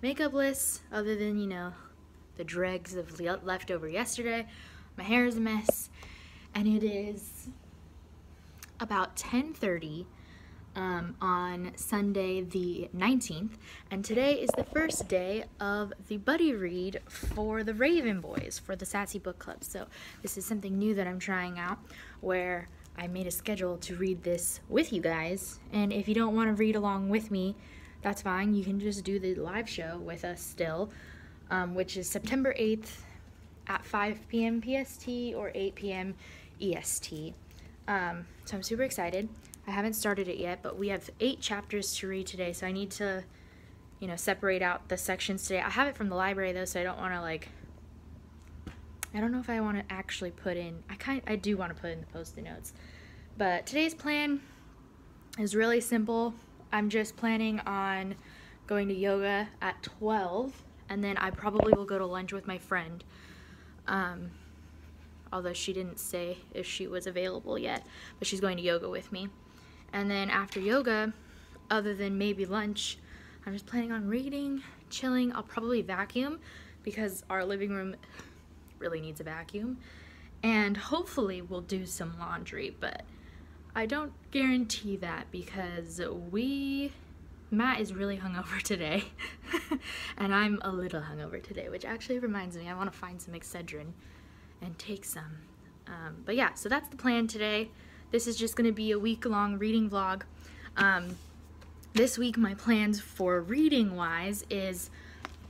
makeup list other than, you know, the dregs of leftover yesterday. My hair is a mess, and it is about 10:30 on Sunday the 19th, and today is the first day of the buddy read for the Raven Boys for the Sassy Book Club. So this is something new that I'm trying out, where I made a schedule to read this with you guys, and if you don't want to read along with me, that's fine. You can just do the live show with us still, which is September 8th at 5 p.m. PST or 8 p.m. EST. So I'm super excited. I haven't started it yet, but we have 8 chapters to read today, so I need to, you know, separate out the sections today. I have it from the library though, so I don't want to, like, I don't know if I want to actually put in, I do want to put in the post-it notes. But today's plan is really simple. I'm just planning on going to yoga at 12, and then I probably will go to lunch with my friend. Although she didn't say if she was available yet, but she's going to yoga with me. And then after yoga, other than maybe lunch, I'm just planning on reading, chilling. I'll probably vacuum because our living room really needs a vacuum. And hopefully we'll do some laundry, but I don't guarantee that because Matt is really hungover today. And I'm a little hungover today, which actually reminds me I want to find some Excedrin and take some. But yeah, so that's the plan today. This is just going to be a week-long reading vlog. This week my plans for reading-wise is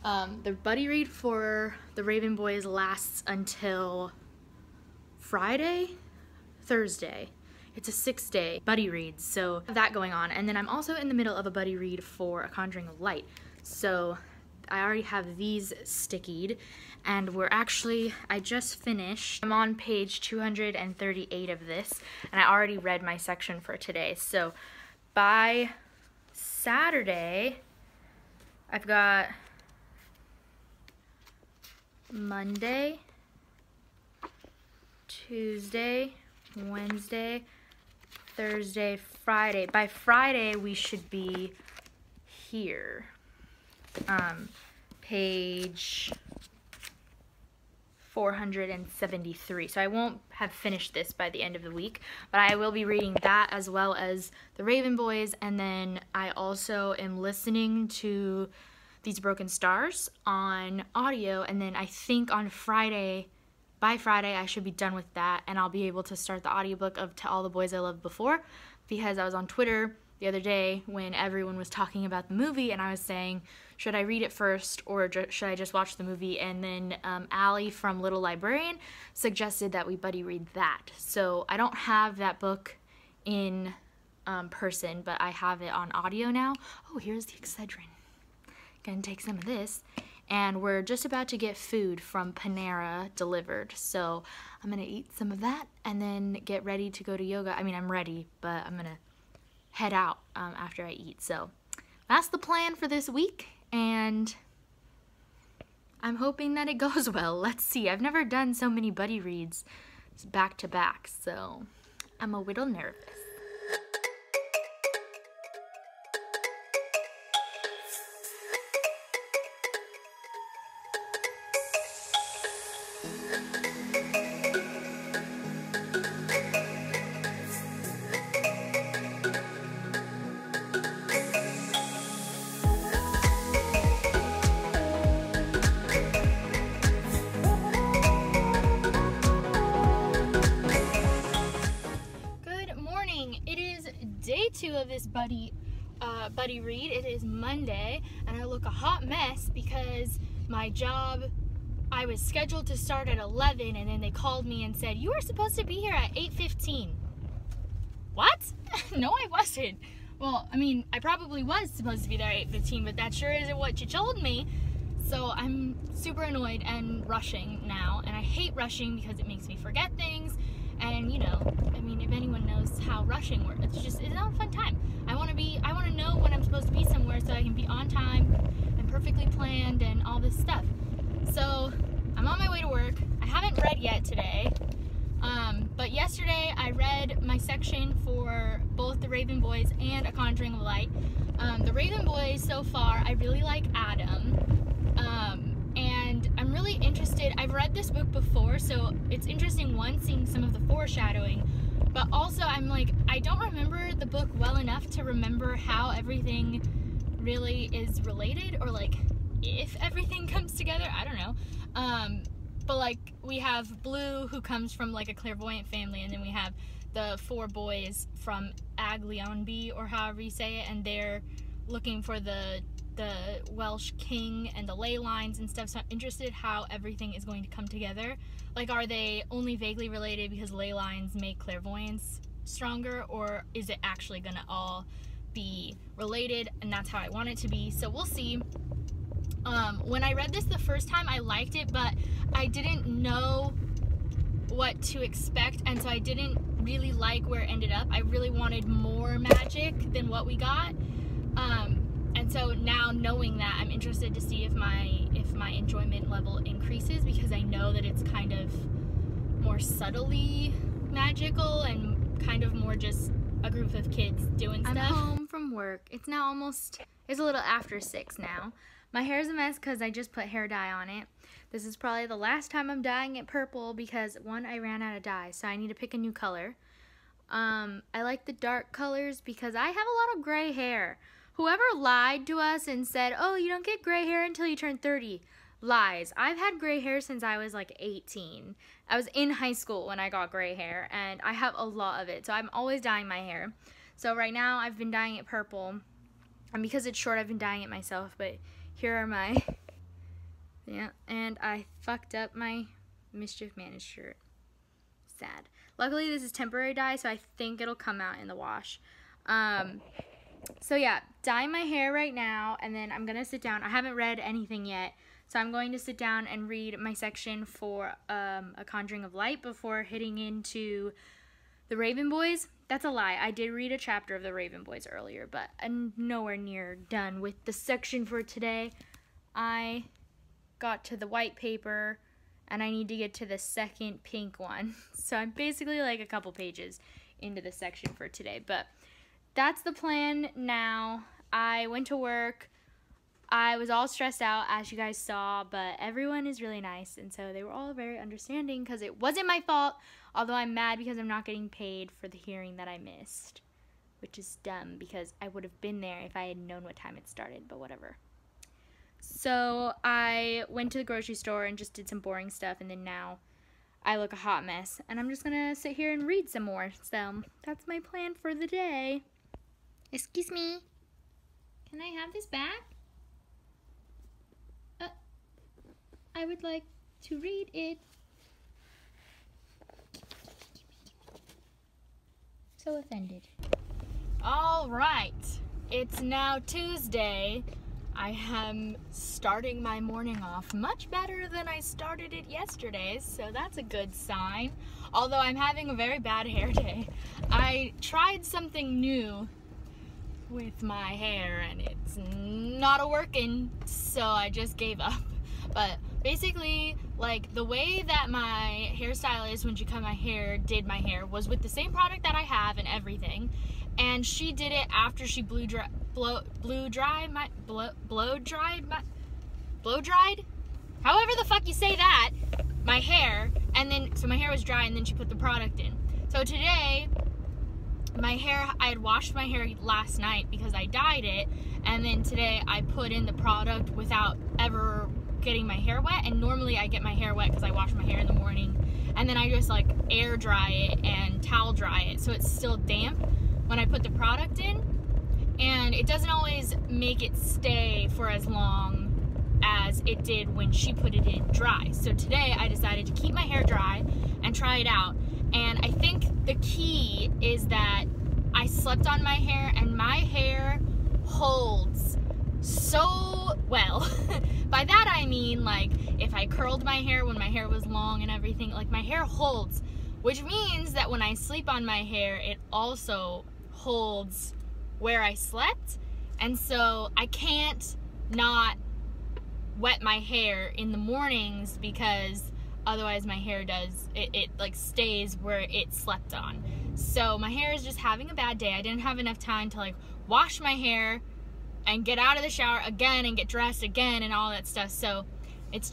the buddy read for the Raven Boys lasts until Thursday. It's a 6-day buddy read, so I have that going on. And then I'm also in the middle of a buddy read for A Conjuring of Light. So I already have these stickied, and I just finished. I'm on page 238 of this, and I already read my section for today. So by Saturday, I've got Monday, Tuesday, Wednesday, Thursday, Friday. By Friday, we should be here. Page 473. So I won't have finished this by the end of the week, but I will be reading that as well as the Raven Boys, and then I also am listening to These Broken Stars on audio, and then I think on Friday, by Friday, I should be done with that, and I'll be able to start the audiobook of To All the Boys I Loved Before, because I was on Twitter the other day when everyone was talking about the movie, and I was saying, should I read it first or should I just watch the movie? And then Allie from Little Librarian suggested that we buddy read that. So I don't have that book in person, but I have it on audio now. Oh, here's the Excedrin. Gonna take some of this. And we're just about to get food from Panera delivered. So I'm gonna eat some of that and then get ready to go to yoga. I mean, I'm ready, but I'm gonna head out after I eat. So that's the plan for this week, and I'm hoping that it goes well. Let's see. I've never done so many buddy reads back to back, so I'm a little nervous. Day 2 of this buddy read. It is Monday, and I look a hot mess because my job, I was scheduled to start at 11, and then they called me and said, you were supposed to be here at 8:15. What? No, I wasn't. Well, I mean, I probably was supposed to be there at 8:15, but that sure isn't what you told me. So I'm super annoyed and rushing now, and I hate rushing because it makes me forget things. And you know, I mean, if anyone knows how rushing works, it's not a fun time. I want to know when I'm supposed to be somewhere so I can be on time and perfectly planned and all this stuff. So I'm on my way to work. I haven't read yet today, but yesterday I read my section for both the Raven Boys and A Conjuring of Light. The Raven Boys, so far, I really like Adam. And I'm really interested. I've read this book before, so it's interesting, one, seeing some of the foreshadowing, but also I'm like, I don't remember the book well enough to remember how everything really is related, or like if everything comes together. I don't know. But like, we have Blue, who comes from like a clairvoyant family, and then we have the 4 boys from Aglionby, or however you say it, and they're looking for the Welsh king and the ley lines and stuff. So I'm interested how everything is going to come together. Like, are they only vaguely related because ley lines make clairvoyance stronger, or is it actually gonna all be related? And that's how I want it to be, so we'll see. When I read this the first time, I liked it, but I didn't know what to expect, and so I didn't really like where it ended up. I really wanted more magic than what we got. And so now, knowing that, I'm interested to see if my enjoyment level increases, because I know that it's kind of more subtly magical and kind of more just a group of kids doing stuff. I'm home from work. It's now it's a little after 6 now. My hair's a mess because I just put hair dye on it. This is probably the last time I'm dyeing it purple because, one, I ran out of dye, so I need to pick a new color. I like the dark colors because I have a lot of gray hair. Whoever lied to us and said, oh, you don't get gray hair until you turn 30, lies. I've had gray hair since I was like 18. I was in high school when I got gray hair, and I have a lot of it, so I'm always dyeing my hair. So right now I've been dyeing it purple, and because it's short, I've been dyeing it myself, but here are my, yeah, and I fucked up my Mischief Managed shirt. Sad. Luckily, this is temporary dye, so I think it'll come out in the wash. So yeah, dyeing my hair right now, and then I'm gonna sit down. I haven't read anything yet, so I'm going to sit down and read my section for A Conjuring of Light before hitting into the Raven Boys. That's a lie. I did read a chapter of the Raven Boys earlier, but I'm nowhere near done with the section for today. I got to the white paper, and I need to get to the second pink one. So I'm basically like a couple pages into the section for today, but that's the plan now. I went to work. I was all stressed out, as you guys saw, but everyone is really nice, and so they were all very understanding because it wasn't my fault, although I'm mad because I'm not getting paid for the hearing that I missed, which is dumb because I would have been there if I had known what time it started, but whatever. So I went to the grocery store and just did some boring stuff, and then now I look a hot mess, and I'm just gonna sit here and read some more. So that's my plan for the day. Excuse me. Can I have this back? I would like to read it. So offended. All right. It's now Tuesday. I am starting my morning off much better than I started it yesterday, so that's a good sign. Although I'm having a very bad hair day. I tried something new with my hair and it's not a-working, so I just gave up. But basically, like, the way that my hairstylist, when she cut my hair, did my hair was with the same product that I have and everything, and she did it after she blow dried, however the fuck you say that, my hair, and then, so my hair was dry, and then she put the product in. So today, my hair, I had washed my hair last night because I dyed it, and then today I put in the product without ever getting my hair wet, and normally I get my hair wet because I wash my hair in the morning, and then I just like air dry it and towel dry it so it's still damp when I put the product in, and it doesn't always make it stay for as long as it did when she put it in dry. So today I decided to keep my hair dry and try it out. And I think the key is that I slept on my hair, and my hair holds so well. By that I mean, like, if I curled my hair when my hair was long and everything, like, my hair holds, which means that when I sleep on my hair, it also holds where I slept. And so I can't not wet my hair in the mornings because otherwise my hair does, it like stays where it slept on. So my hair is just having a bad day. I didn't have enough time to like wash my hair and get out of the shower again and get dressed again and all that stuff. So it's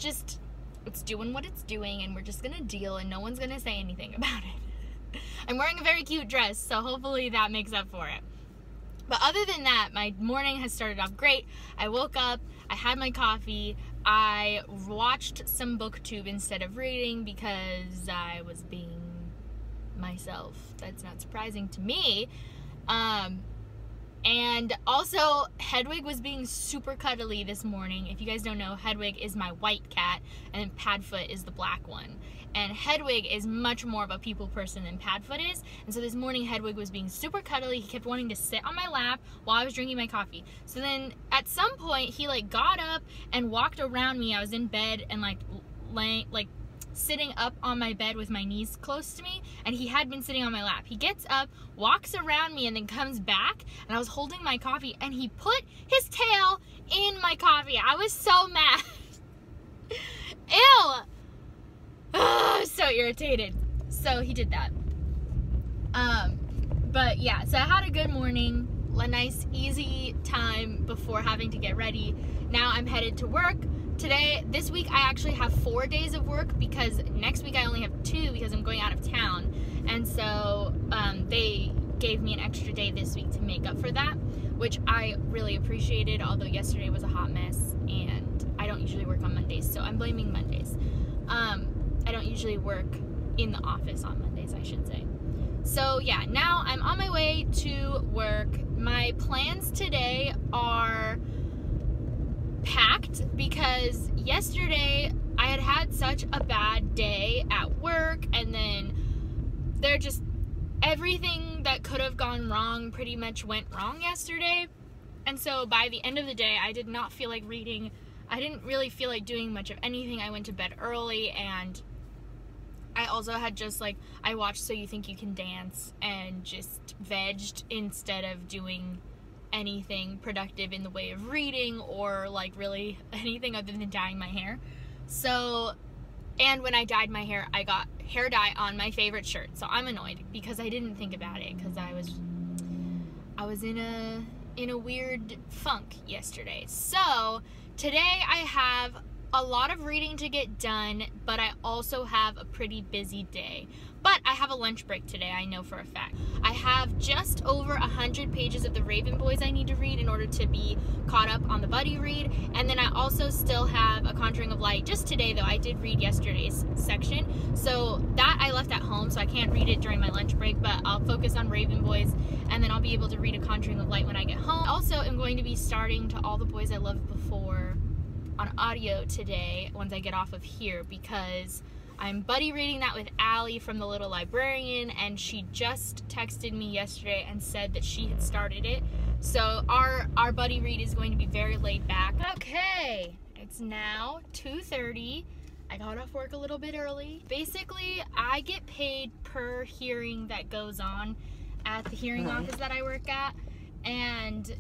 doing what it's doing, and we're just gonna deal, and no one's gonna say anything about it. I'm wearing a very cute dress, so hopefully that makes up for it. But other than that, my morning has started off great. I woke up, I had my coffee, I watched some booktube instead of reading because I was being myself. That's not surprising to me. And also, Hedwig was being super cuddly this morning. If you guys don't know, Hedwig is my white cat, and then Padfoot is the black one. And Hedwig is much more of a people person than Padfoot is. And so this morning, Hedwig was being super cuddly. He kept wanting to sit on my lap while I was drinking my coffee. So then, at some point, he like got up and walked around me. I was in bed and sitting up on my bed with my knees close to me, and he had been sitting on my lap. He gets up, walks around me, and then comes back, and I was holding my coffee, and he put his tail in my coffee. I was so mad. Ew! I was so irritated. So he did that. But yeah, so I had a good morning, a nice easy time before having to get ready. Now I'm headed to work. This week I actually have 4 days of work because next week I only have 2 because I'm going out of town. And so they gave me an extra day this week to make up for that, which I really appreciated, although yesterday was a hot mess and I don't usually work on Mondays, so I'm blaming Mondays. I don't usually work in the office on Mondays, I should say. So yeah, now I'm on my way to work. My plans today are packed because yesterday I had such a bad day at work, and then everything that could have gone wrong pretty much went wrong yesterday. And so by the end of the day, I did not feel like reading. I didn't really feel like doing much of anything. I went to bed early, and I also had I watched So You Think You Can Dance and just vegged instead of doing anything productive in the way of reading or really anything other than dyeing my hair. So, and when I dyed my hair, I got hair dye on my favorite shirt. So I'm annoyed because I didn't think about it because I was in a weird funk yesterday. So today I have a lot of reading to get done, but I also have a pretty busy day. But I have a lunch break today, I know for a fact. I have just over 100 pages of the Raven Boys I need to read in order to be caught up on the buddy read. And then I also still have A Conjuring of Light. Just today, though, I did read yesterday's section. So that I left at home, so I can't read it during my lunch break, but I'll focus on Raven Boys, and then I'll be able to read A Conjuring of Light when I get home. Also, I'm going to be starting To All the Boys I Loved Before on audio today once I get off of here, because I'm buddy reading that with Allie from The Little Librarian, and she just texted me yesterday and said that she had started it. So our buddy read is going to be very laid back. Okay, it's now 2:30. I got off work a little bit early. Basically, I get paid per hearing that goes on at the hearing office that I work at, and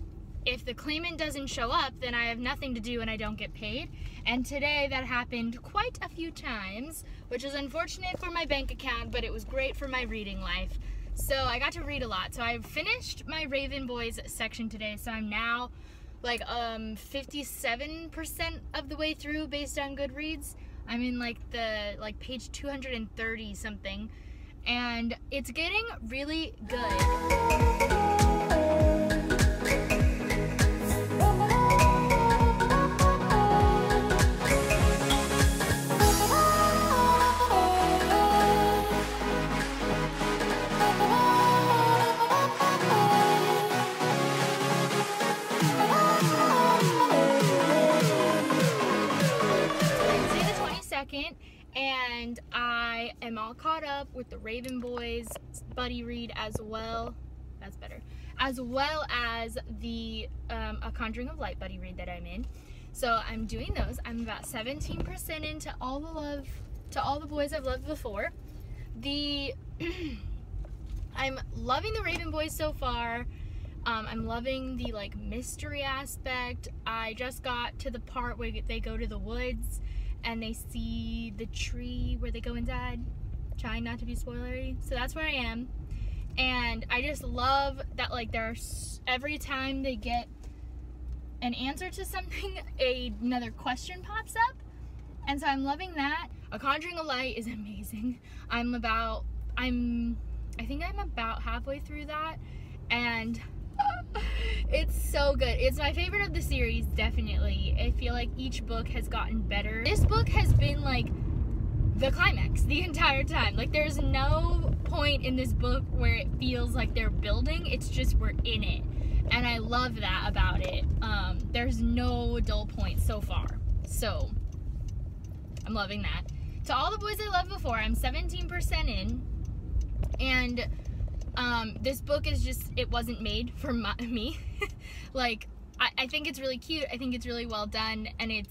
if the claimant doesn't show up, then I have nothing to do and I don't get paid. And today that happened quite a few times, which is unfortunate for my bank account, but it was great for my reading life. So I got to read a lot. So I finished my Raven Boys section today, so I'm now 57% of the way through based on Goodreads. I'm in page 230 something, and it's getting really good. And I am all caught up with the Raven Boys buddy read as well. That's better. As well as the A Conjuring of Light buddy read that I'm in. So I'm doing those. I'm about 17% into All the Boys I've Loved Before. I'm loving the Raven Boys so far. I'm loving the mystery aspect. I just got to the part where they go to the woods, and they see the tree where they go inside, trying not to be spoilery. So that's where I am. And I just love that, like, every time they get an answer to something, another question pops up. And so I'm loving that. A Conjuring of Light is amazing. I think I'm about halfway through that, and it's so good. It's my favorite of the series, definitely. I feel like each book has gotten better. This book has been like the climax the entire time. Like, there's no point in this book where it feels like they're building. It's just we're in it, and I love that about it. There's no dull points so far, so I'm loving that. To All the Boys I Loved Before, I'm 17% in, and this book is just, it wasn't made for me. Like, I think it's really cute, I think it's really well done, and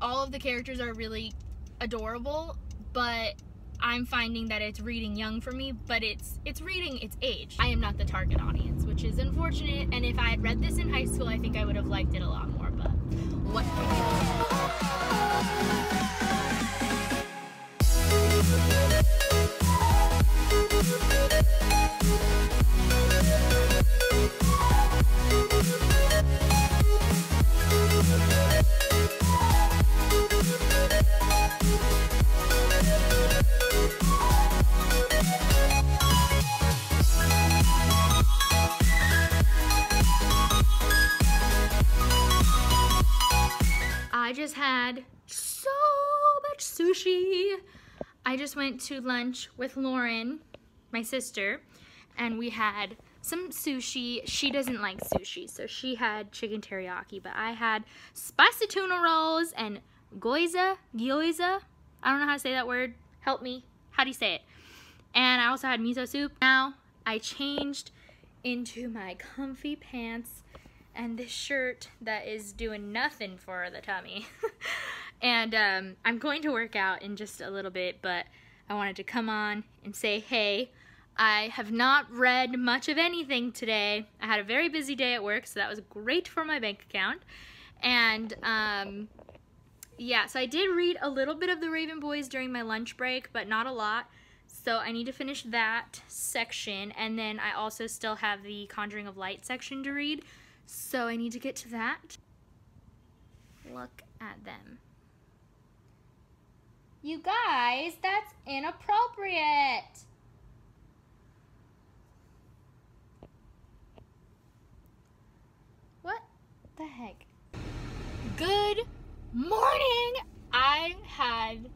all of the characters are really adorable, but I'm finding that it's reading young for me, but it's reading its age. I am not the target audience, which is unfortunate, and if I had read this in high school, I think I would have liked it a lot more, but what can I just had so much sushi. I just went to lunch with Lauren, my sister, and we had some sushi. She doesn't like sushi, so she had chicken teriyaki, but I had spicy tuna rolls and gyoza. I don't know how to say that word. Help me. How do you say it? And I also had miso soup. Now I changed into my comfy pants and this shirt that is doing nothing for the tummy. And I'm going to work out in just a little bit, but I wanted to come on and say, hey, I have not read much of anything today. I had a very busy day at work, so that was great for my bank account. And yeah, so I did read a little bit of The Raven Boys during my lunch break, but not a lot. So I need to finish that section, and then I also still have the Conjuring of Light section to read. So I need to get to that. Look at them. You guys, that's inappropriate. What the heck? Good morning. I had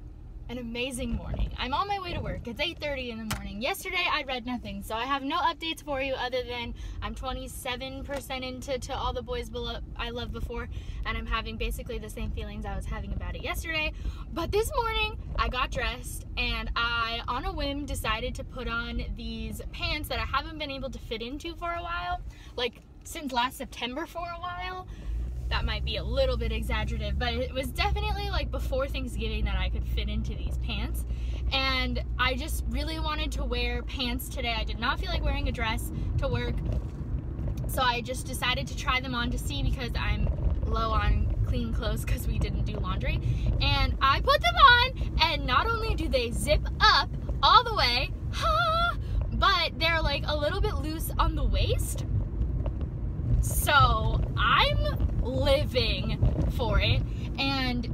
an amazing morning. I'm on my way to work. It's 8:30 in the morning. Yesterday I read nothing, so I have no updates for you other than I'm 27% into To All the Boys I Loved Before, and I'm having basically the same feelings I was having about it yesterday. But this morning I got dressed and I, on a whim, decided to put on these pants that I haven't been able to fit into for a while, like since last September for a while. That might be a little bit exaggerative, but it was definitely like before Thanksgiving that I could fit into these pants. And I just really wanted to wear pants today. I did not feel like wearing a dress to work. So I just decided to try them on to see, because I'm low on clean clothes because we didn't do laundry. And I put them on, and not only do they zip up all the way, but they're like a little bit loose on the waist. So I'm living for it, and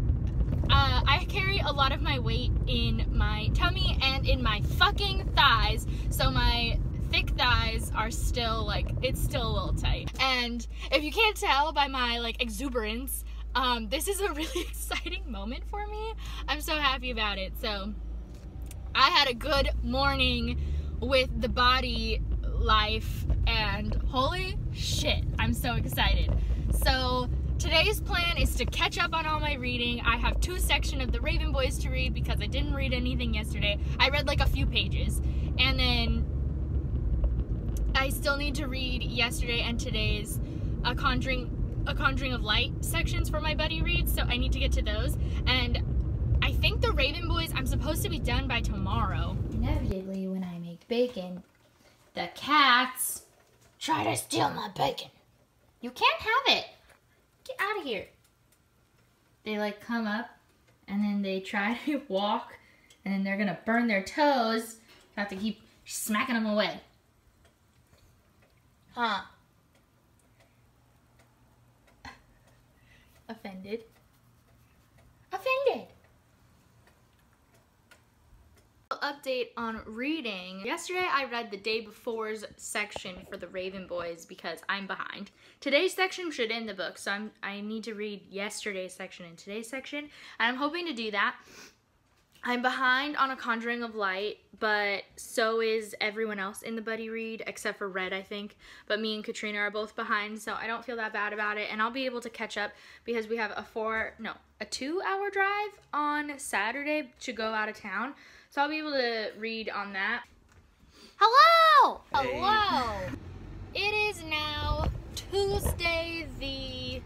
I carry a lot of my weight in my tummy and in my fucking thighs, so my thick thighs are still like, it's still a little tight. And if you can't tell by my like exuberance, this is a really exciting moment for me. I'm so happy about it. So I had a good morning with the body life, and holy shit, I'm so excited. So today's plan is to catch up on all my reading. I have 2 sections of The Raven Boys to read because I didn't read anything yesterday. I read like a few pages, and then I still need to read yesterday and today's a Conjuring of Light sections for my buddy reads, so I need to get to those. And I think The Raven Boys, I'm supposed to be done by tomorrow. Inevitably, when I make bacon, the cats try to steal my bacon. You can't have it. Get out of here. they like come up and then they try to walk and then they're gonna burn their toes. I have to keep smacking them away. Huh. Offended. Offended. Update on reading. Yesterday I read the day before's section for the Raven Boys because I'm behind. Today's section should end the book, so I need to read yesterday's section and today's section, and I'm hoping to do that. I'm behind on A Conjuring of Light, but so is everyone else in the buddy read, except for Red, I think. But me and Katrina are both behind, so I don't feel that bad about it. And I'll be able to catch up because we have a 2-hour drive on Saturday to go out of town. So I'll be able to read on that. Hello! Hey. Hello! It is now Tuesday the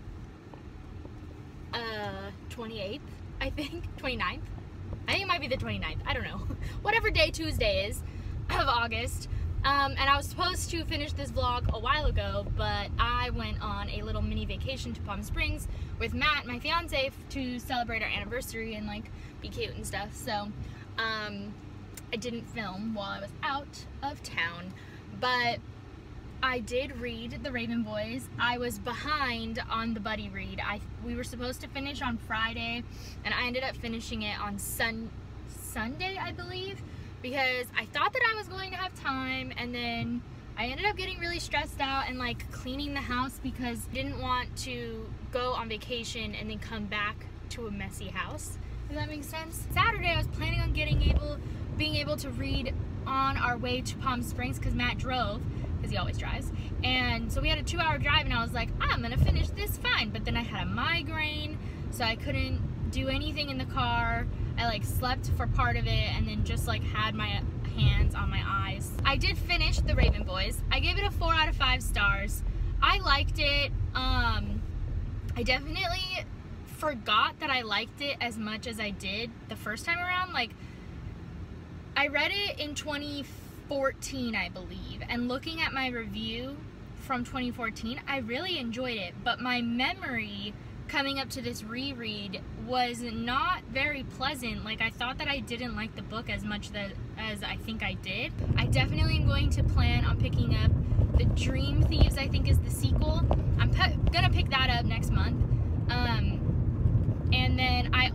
28th, I think. 29th? I think it might be the 29th. I don't know. Whatever day Tuesday is of August. And I was supposed to finish this vlog a while ago, but I went on a little mini vacation to Palm Springs with Matt, my fiance, to celebrate our anniversary and like be cute and stuff. So I didn't film while I was out of town, but I did read The Raven Boys. I was behind on the buddy read. We were supposed to finish on Friday, and I ended up finishing it on Sunday, I believe, because I thought that I was going to have time, and then I ended up getting really stressed out and like cleaning the house because I didn't want to go on vacation and then come back to a messy house. Does that make sense? Saturday I was planning on being able to read on our way to Palm Springs because Matt drove, because he always drives, and so we had a 2-hour drive, and I was like, I'm gonna finish this fine, but then I had a migraine, so I couldn't do anything in the car. I like slept for part of it and then just like had my hands on my eyes. I did finish The Raven Boys. I gave it a 4 out of 5 stars. I liked it. I definitely forgot that I liked it as much as I did the first time around. Like, I read it in 2014, I believe, and looking at my review from 2014, I really enjoyed it, but my memory coming up to this reread was not very pleasant. Like, I thought that I didn't like the book as much as I think I did. I definitely am going to plan on picking up The Dream Thieves, I think is the sequel. I'm gonna pick that up next month. And then I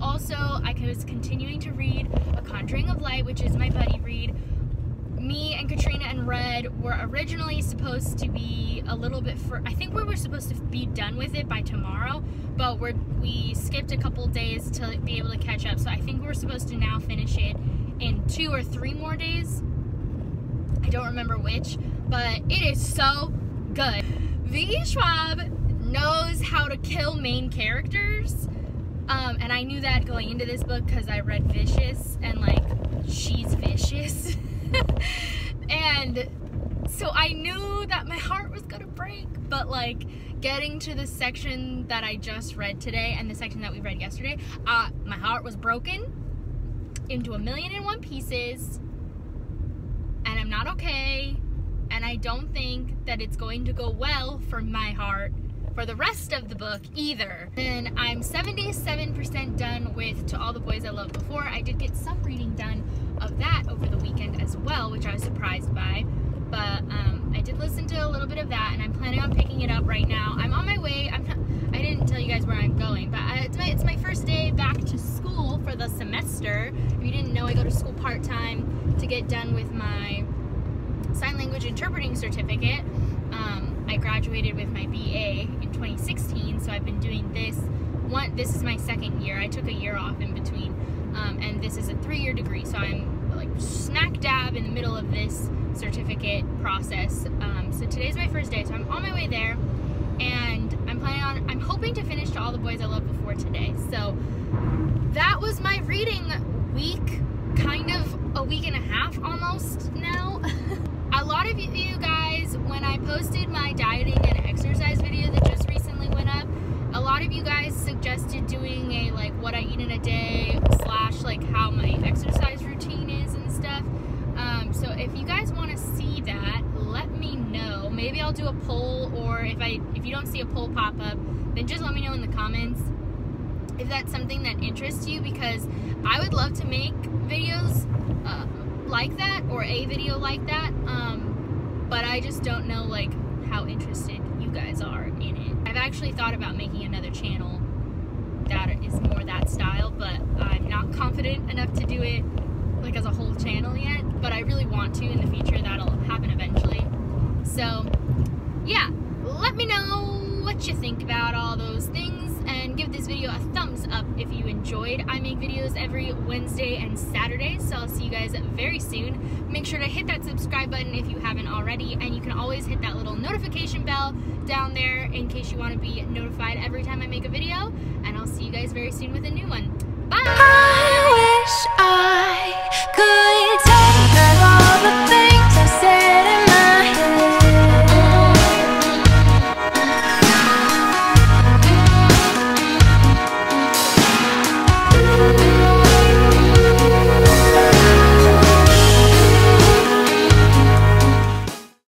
was continuing to read A Conjuring of Light, which is my buddy read. Me and Katrina and Red were originally supposed to be a little bit I think we were supposed to be done with it by tomorrow, but we skipped a couple days to be able to catch up, so I think we're supposed to now finish it in 2 or 3 more days. I don't remember which, but it is so good. V. Schwab knows how to kill main characters, and I knew that going into this book because I read Vicious, and like, she's vicious. And so I knew that my heart was gonna break, but like getting to the section that I just read today and the section that we read yesterday, my heart was broken into 1,000,001 pieces, and I'm not okay, and I don't think that it's going to go well for my heart for the rest of the book either. And I'm 77% done with To All the Boys I Loved Before. I did get some reading done of that over the weekend as well, which I was surprised by, but I did listen to a little bit of that, and I'm planning on picking it up right now. I'm on my way. I didn't tell you guys where I'm going, but it's my first day back to school for the semester. If you didn't know, I go to school part-time to get done with my sign language interpreting certificate. I graduated with my BA in 2016, so I've been doing this. This is my second year. I took a year off in between, and this is a 3-year degree, so I'm like smack dab in the middle of this certificate process. So today's my first day, so I'm on my way there, and I'm hoping to finish To All the Boys I Loved Before today. So that was my reading week, kind of a week and a half almost now. A lot of you guys, when I posted my dieting and exercise video that just recently went up, a lot of you guys suggested doing a like what I eat in a day / like how my exercise routine is and stuff. So if you guys want to see that, let me know. Maybe I'll do a poll, or if you don't see a poll pop up, then just let me know in the comments. if that's something that interests you, because I would love to make videos like that, or a video like that, but I just don't know like how interested you guys are in it. I've actually thought about making another channel that is more that style, but I'm not confident enough to do it like as a whole channel yet, but I really want to in the future. That'll happen eventually. So yeah, let me know what you think about all those things, and give this video a thumbs up if you enjoyed. I make videos every Wednesday and Saturday, so I'll see you guys very soon. Make sure to hit that subscribe button if you haven't already, and you can always hit that little notification bell down there in case you want to be notified every time I make a video, and I'll see you guys very soon with a new one. Bye! I wish I could take all the